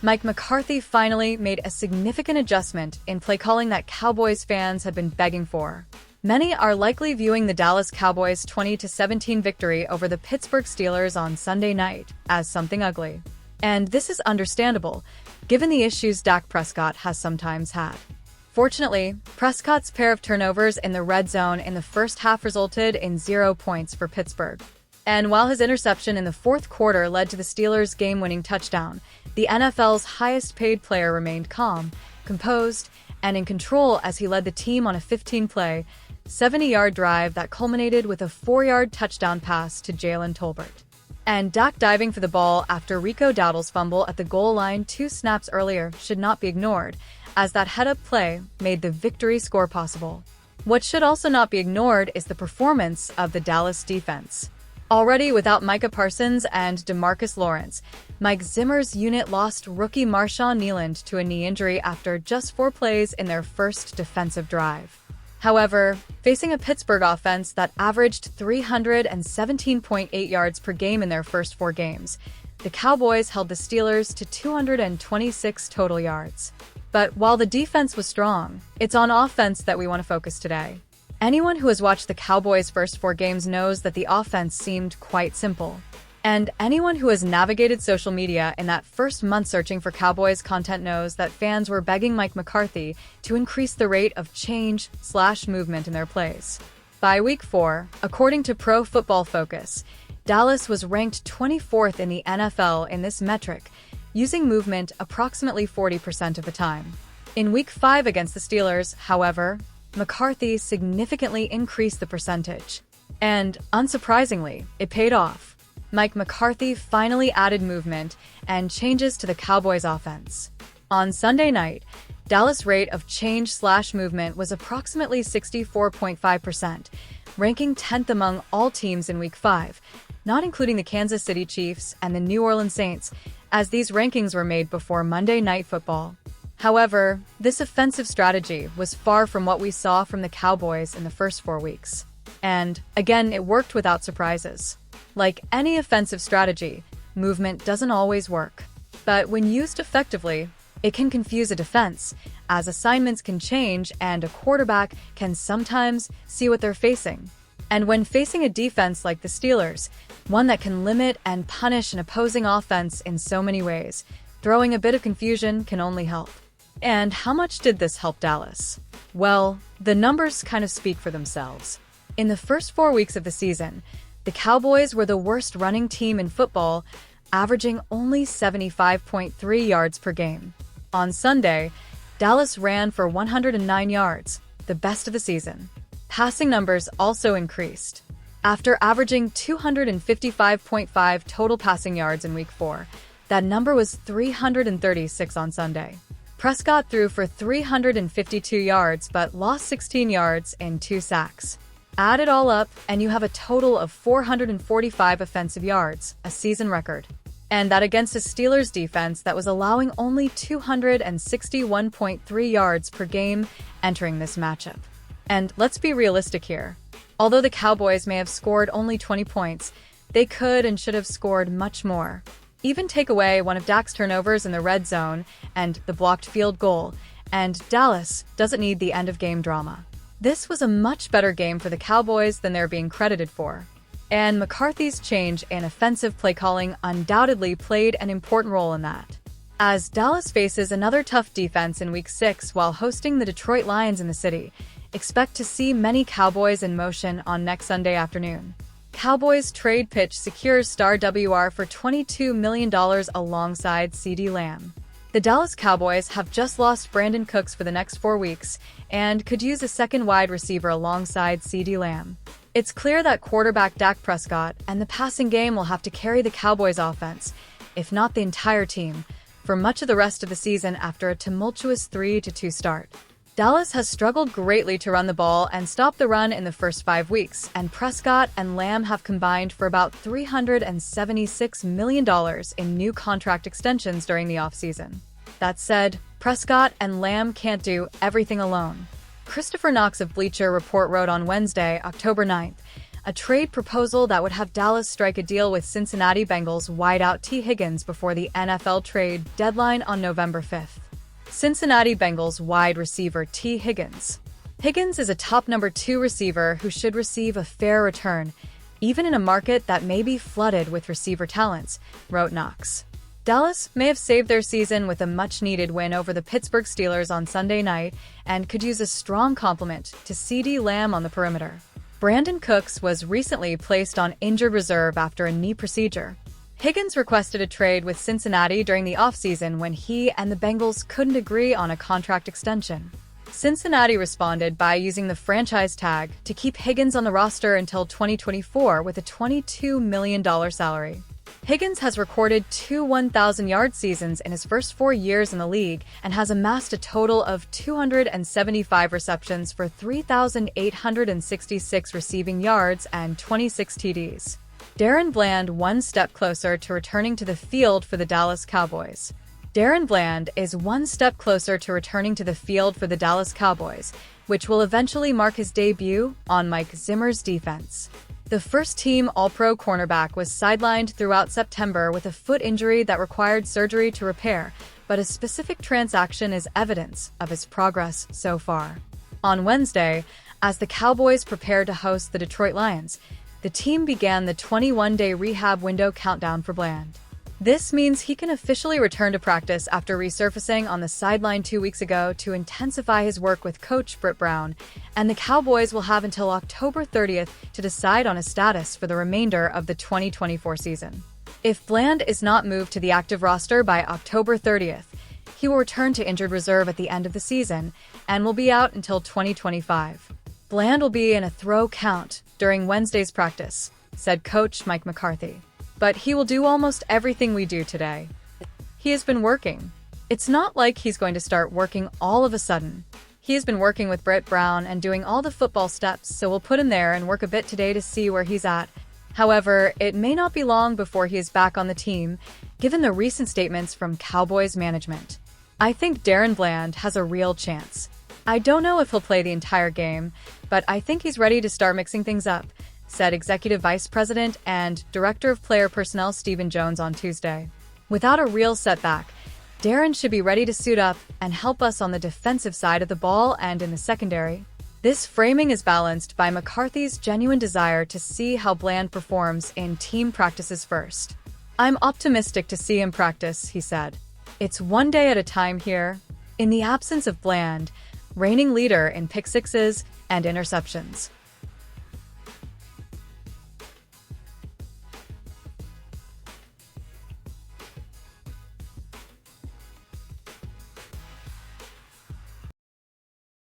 Mike McCarthy finally made a significant adjustment in play calling that Cowboys fans had been begging for. Many are likely viewing the Dallas Cowboys' 20-17 victory over the Pittsburgh Steelers on Sunday night as something ugly. And this is understandable, given the issues Dak Prescott has sometimes had. Fortunately, Prescott's pair of turnovers in the red zone in the first half resulted in 0 points for Pittsburgh. And while his interception in the fourth quarter led to the Steelers' game-winning touchdown, the NFL's highest-paid player remained calm, composed, and in control as he led the team on a 15-play, 70-yard drive that culminated with a 4-yard touchdown pass to Jalen Tolbert. And Dak diving for the ball after Rico Dowdle's fumble at the goal line 2 snaps earlier should not be ignored, as that head-up play made the victory score possible. What should also not be ignored is the performance of the Dallas defense. Already without Micah Parsons and DeMarcus Lawrence, Mike Zimmer's unit lost rookie Marshawn Kneyland to a knee injury after just 4 plays in their first defensive drive. However, facing a Pittsburgh offense that averaged 317.8 yards per game in their first 4 games, the Cowboys held the Steelers to 226 total yards. But while the defense was strong, it's on offense that we want to focus today. Anyone who has watched the Cowboys' first 4 games knows that the offense seemed quite simple. And anyone who has navigated social media in that first month searching for Cowboys content knows that fans were begging Mike McCarthy to increase the rate of change/movement in their plays. By week 4, according to Pro Football Focus, Dallas was ranked 24th in the NFL in this metric, using movement approximately 40% of the time. In week 5 against the Steelers, however, McCarthy significantly increased the percentage. And, unsurprisingly, it paid off. Mike McCarthy finally added movement and changes to the Cowboys' offense. On Sunday night, Dallas' rate of change/movement was approximately 64.5%, ranking 10th among all teams in Week 5, not including the Kansas City Chiefs and the New Orleans Saints, as these rankings were made before Monday Night Football. However, this offensive strategy was far from what we saw from the Cowboys in the first 4 weeks. And, again, it worked without surprises. Like any offensive strategy, movement doesn't always work. But when used effectively, it can confuse a defense, as assignments can change and a quarterback can sometimes see what they're facing. And when facing a defense like the Steelers, one that can limit and punish an opposing offense in so many ways, throwing a bit of confusion can only help. And how much did this help Dallas? Well, the numbers kind of speak for themselves. In the first 4 weeks of the season, the Cowboys were the worst running team in football, averaging only 75.3 yards per game. On Sunday, Dallas ran for 109 yards, the best of the season. Passing numbers also increased. After averaging 255.5 total passing yards in Week 4, that number was 336 on Sunday. Prescott threw for 352 yards but lost 16 yards and 2 sacks. Add it all up, and you have a total of 445 offensive yards, a season record. And that against a Steelers defense that was allowing only 261.3 yards per game entering this matchup. And let's be realistic here. Although the Cowboys may have scored only 20 points, they could and should have scored much more. Even take away one of Dak's turnovers in the red zone and the blocked field goal, and Dallas doesn't need the end-of-game drama. This was a much better game for the Cowboys than they're being credited for. And McCarthy's change in offensive play calling undoubtedly played an important role in that. As Dallas faces another tough defense in Week 6 while hosting the Detroit Lions in the city, expect to see many Cowboys in motion on next Sunday afternoon. Cowboys trade pitch secures star WR for $22 million alongside CeeDee Lamb. The Dallas Cowboys have just lost Brandon Cooks for the next 4 weeks and could use a second wide receiver alongside CeeDee Lamb. It's clear that quarterback Dak Prescott and the passing game will have to carry the Cowboys offense, if not the entire team, for much of the rest of the season after a tumultuous 3-2 start. Dallas has struggled greatly to run the ball and stop the run in the first 5 weeks, and Prescott and Lamb have combined for about $376 million in new contract extensions during the offseason. That said, Prescott and Lamb can't do everything alone. Christopher Knox of Bleacher Report wrote on Wednesday, October 9th, a trade proposal that would have Dallas strike a deal with Cincinnati Bengals wideout T. Higgins before the NFL trade deadline on November 5th. Cincinnati Bengals wide receiver T. Higgins. Higgins is a top number 2 receiver who should receive a fair return, even in a market that may be flooded with receiver talents, wrote Knox. Dallas may have saved their season with a much-needed win over the Pittsburgh Steelers on Sunday night and could use a strong complement to CeeDee Lamb on the perimeter. Brandon Cooks was recently placed on injured reserve after a knee procedure. Higgins requested a trade with Cincinnati during the offseason when he and the Bengals couldn't agree on a contract extension. Cincinnati responded by using the franchise tag to keep Higgins on the roster until 2024 with a $22 million salary. Higgins has recorded 2 1,000-yard seasons in his first 4 years in the league and has amassed a total of 275 receptions for 3,866 receiving yards and 26 TDs. Darren Bland one step closer to returning to the field for the Dallas Cowboys. Darren Bland is one step closer to returning to the field for the Dallas Cowboys, which will eventually mark his debut on Mike Zimmer's defense. The first-team All-Pro cornerback was sidelined throughout September with a foot injury that required surgery to repair, but a specific transaction is evidence of his progress so far. On Wednesday, as the Cowboys prepared to host the Detroit Lions, the team began the 21-day rehab window countdown for Bland. This means he can officially return to practice after resurfacing on the sideline 2 weeks ago to intensify his work with coach Britt Brown, and the Cowboys will have until October 30th to decide on his status for the remainder of the 2024 season. If Bland is not moved to the active roster by October 30th, he will return to injured reserve at the end of the season and will be out until 2025. Bland will be in a throw count during Wednesday's practice, said coach Mike McCarthy. But he will do almost everything we do today. He has been working. It's not like he's going to start working all of a sudden. He has been working with Britt Brown and doing all the football steps, so we'll put him there and work a bit today to see where he's at. However, it may not be long before he is back on the team, given the recent statements from Cowboys management. I think Darren Bland has a real chance. I don't know if he'll play the entire game, but I think he's ready to start mixing things up, said Executive Vice President and Director of Player Personnel Stephen Jones on Tuesday. Without a real setback, Darren should be ready to suit up and help us on the defensive side of the ball and in the secondary. This framing is balanced by McCarthy's genuine desire to see how Bland performs in team practices first. I'm optimistic to see him practice, he said. It's one day at a time here. In the absence of Bland, reigning leader in pick sixes and interceptions.